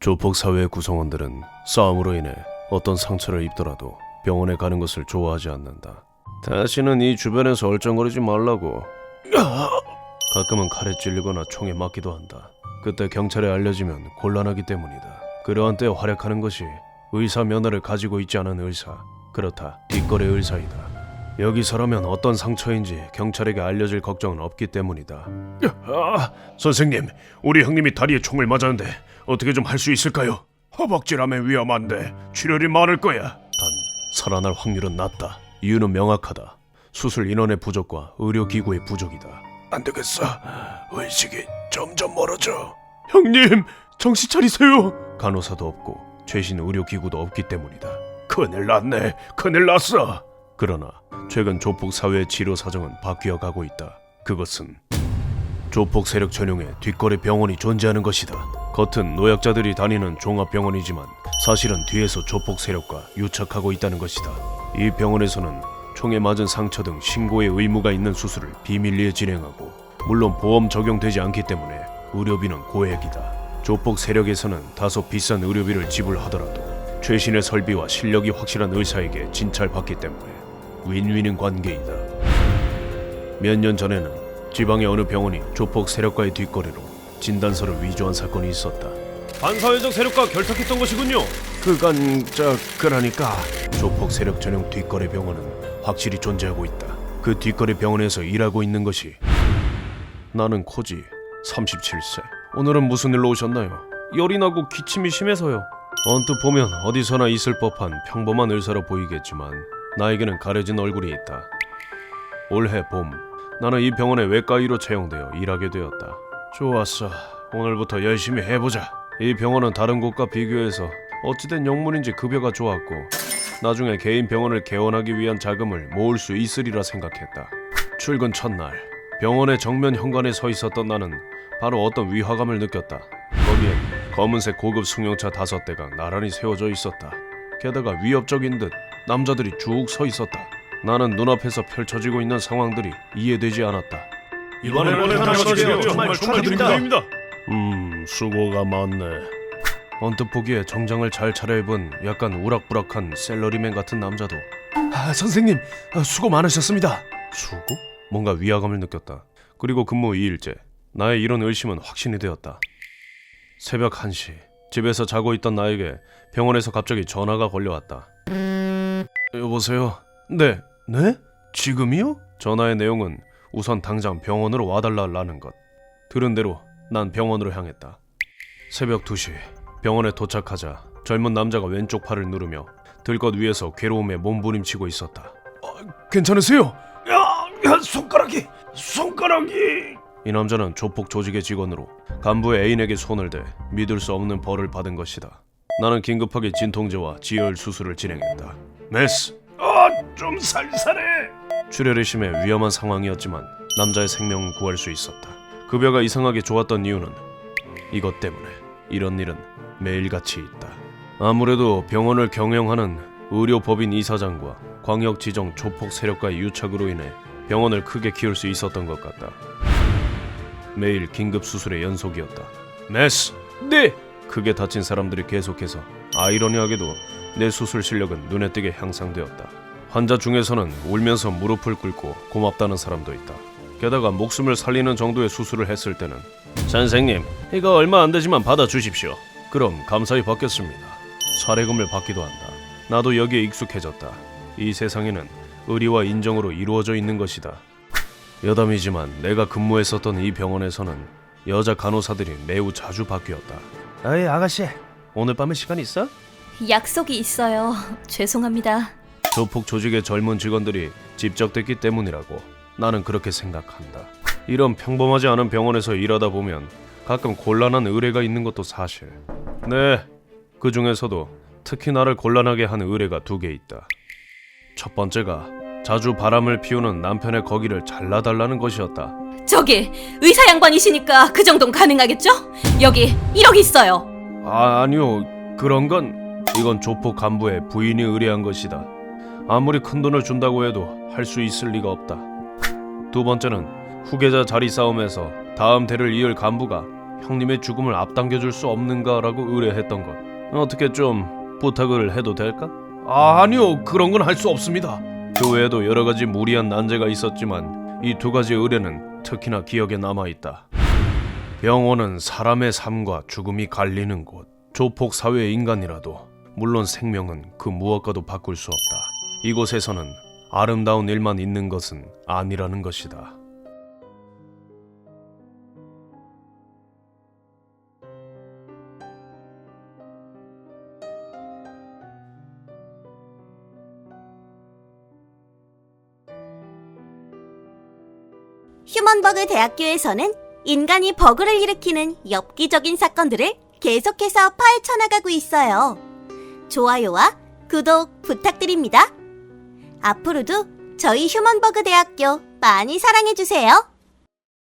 조폭 사회의 구성원들은 싸움으로 인해 어떤 상처를 입더라도 병원에 가는 것을 좋아하지 않는다. 다시는 이 주변에서 얼쩡거리지 말라고. 가끔은 칼에 찔리거나 총에 맞기도 한다. 그때 경찰에 알려지면 곤란하기 때문이다. 그러한 때 활약하는 것이 의사 면허를 가지고 있지 않은 의사, 그렇다, 뒷거래 의사이다. 여기서라면 어떤 상처인지 경찰에게 알려질 걱정은 없기 때문이다. 선생님, 우리 형님이 다리에 총을 맞았는데 어떻게 좀 할 수 있을까요? 허벅지라면 위험한데 출혈이 많을 거야. 단, 살아날 확률은 낮다. 이유는 명확하다. 수술 인원의 부족과 의료기구의 부족이다. 안 되겠어. 의식이 점점 멀어져. 형님, 정신 차리세요. 간호사도 없고 최신 의료기구도 없기 때문이다. 큰일 났네. 큰일 났어. 그러나 최근 조폭 사회의 치료 사정은 바뀌어 가고 있다. 그것은 조폭 세력 전용의 뒷거래 병원이 존재하는 것이다. 겉은 노약자들이 다니는 종합병원이지만 사실은 뒤에서 조폭 세력과 유착하고 있다는 것이다. 이 병원에서는 총에 맞은 상처 등 신고의 의무가 있는 수술을 비밀리에 진행하고, 물론 보험 적용되지 않기 때문에 의료비는 고액이다. 조폭 세력에서는 다소 비싼 의료비를 지불하더라도 최신의 설비와 실력이 확실한 의사에게 진찰받기 때문에 윈윈인 관계이다. 몇 년 전에는 지방의 어느 병원이 조폭 세력과의 뒷거래로 진단서를 위조한 사건이 있었다. 반사회적 세력과 결탁했던 것이군요. 그러니까 조폭 세력 전용 뒷거래 병원은 확실히 존재하고 있다. 그 뒷거래 병원에서 일하고 있는 것이 나는 코지, 37세. 오늘은 무슨 일로 오셨나요? 열이 나고 기침이 심해서요. 언뜻 보면 어디서나 있을 법한 평범한 의사로 보이겠지만 나에게는 가려진 얼굴이 있다. 올해 봄, 나는 이 병원에 외과의로 채용되어 일하게 되었다. 좋았어. 오늘부터 열심히 해보자. 이 병원은 다른 곳과 비교해서 어찌된 영문인지 급여가 좋았고, 나중에 개인 병원을 개원하기 위한 자금을 모을 수 있으리라 생각했다. 출근 첫날, 병원의 정면 현관에 서 있었던 나는 바로 어떤 위화감을 느꼈다. 거기엔 검은색 고급 승용차 5대가 나란히 세워져 있었다. 게다가 위협적인 듯 남자들이 쭉 서 있었다. 나는 눈앞에서 펼쳐지고 있는 상황들이 이해되지 않았다. 이번에는 하나씩이요. 정말 축하드립니다. 수고가 많네. 언뜻 보기에 정장을 잘 차려입은 약간 우락부락한 셀러리맨 같은 남자도 선생님, 수고 많으셨습니다. 수고? 뭔가 위화감을 느꼈다. 그리고 근무 2일째, 나의 이런 의심은 확신이 되었다. 새벽 1시, 집에서 자고 있던 나에게 병원에서 갑자기 전화가 걸려왔다. 여보세요? 네? 지금이요? 전화의 내용은 우선 당장 병원으로 와달라는 것. 들은 대로 난 병원으로 향했다. 새벽 2시, 병원에 도착하자 젊은 남자가 왼쪽 팔을 누르며 들것 위에서 괴로움에 몸부림치고 있었다. 괜찮으세요? 손가락이! 이 남자는 조폭 조직의 직원으로 간부의 애인에게 손을 대 믿을 수 없는 벌을 받은 것이다. 나는 긴급하게 진통제와 지혈 수술을 진행했다. 메스! 좀 살살해! 출혈이 심해 위험한 상황이었지만 남자의 생명은 구할 수 있었다. 급여가 이상하게 좋았던 이유는 이것 때문에. 이런 일은 매일같이 있다. 아무래도 병원을 경영하는 의료법인 이사장과 광역지정 조폭 세력과의 유착으로 인해 병원을 크게 키울 수 있었던 것 같다. 매일 긴급 수술의 연속이었다. 메스! 네! 크게 다친 사람들이 계속해서, 아이러니하게도 내 수술 실력은 눈에 띄게 향상되었다. 환자 중에서는 울면서 무릎을 꿇고 고맙다는 사람도 있다. 게다가 목숨을 살리는 정도의 수술을 했을 때는 선생님, 이거 얼마 안 되지만 받아주십시오. 그럼 감사히 받겠습니다. 사례금을 받기도 한다. 나도 여기에 익숙해졌다. 이 세상에는 의리와 인정으로 이루어져 있는 것이다. 여담이지만 내가 근무했었던 이 병원에서는 여자 간호사들이 매우 자주 바뀌었다. 어이 아가씨, 오늘 밤에 시간 있어? 약속이 있어요. 죄송합니다. 조폭 조직의 젊은 직원들이 집적됐기 때문이라고 나는 그렇게 생각한다. 이런 평범하지 않은 병원에서 일하다 보면 가끔 곤란한 의뢰가 있는 것도 사실. 네, 그 중에서도 특히 나를 곤란하게 한 의뢰가 2개 있다. 첫 번째가 자주 바람을 피우는 남편의 거기를 잘라달라는 것이었다. 저기 의사 양반이시니까 그 정도는 가능하겠죠? 여기 1억 있어요. 아니요, 그런 건 이건 조폭 간부의 부인이 의뢰한 것이다. 아무리 큰 돈을 준다고 해도 할 수 있을 리가 없다. 두 번째는 후계자 자리 싸움에서 다음 대를 이을 간부가 형님의 죽음을 앞당겨줄 수 없는가라고 의뢰했던 것. 어떻게 좀 부탁을 해도 될까? 아니요, 그런 건 할 수 없습니다. 그 외에도 여러 가지 무리한 난제가 있었지만 이 두 가지 의뢰는 특히나 기억에 남아있다. 병원은 사람의 삶과 죽음이 갈리는 곳. 조폭 사회의 인간이라도 물론 생명은 그 무엇과도 바꿀 수 없다. 이곳에서는 아름다운 일만 있는 것은 아니라는 것이다. 휴먼버그 대학교에서는 인간이 버그를 일으키는 엽기적인 사건들을 계속해서 파헤쳐 나가고 있어요. 좋아요와 구독 부탁드립니다. 앞으로도 저희 휴먼버그 대학교 많이 사랑해주세요.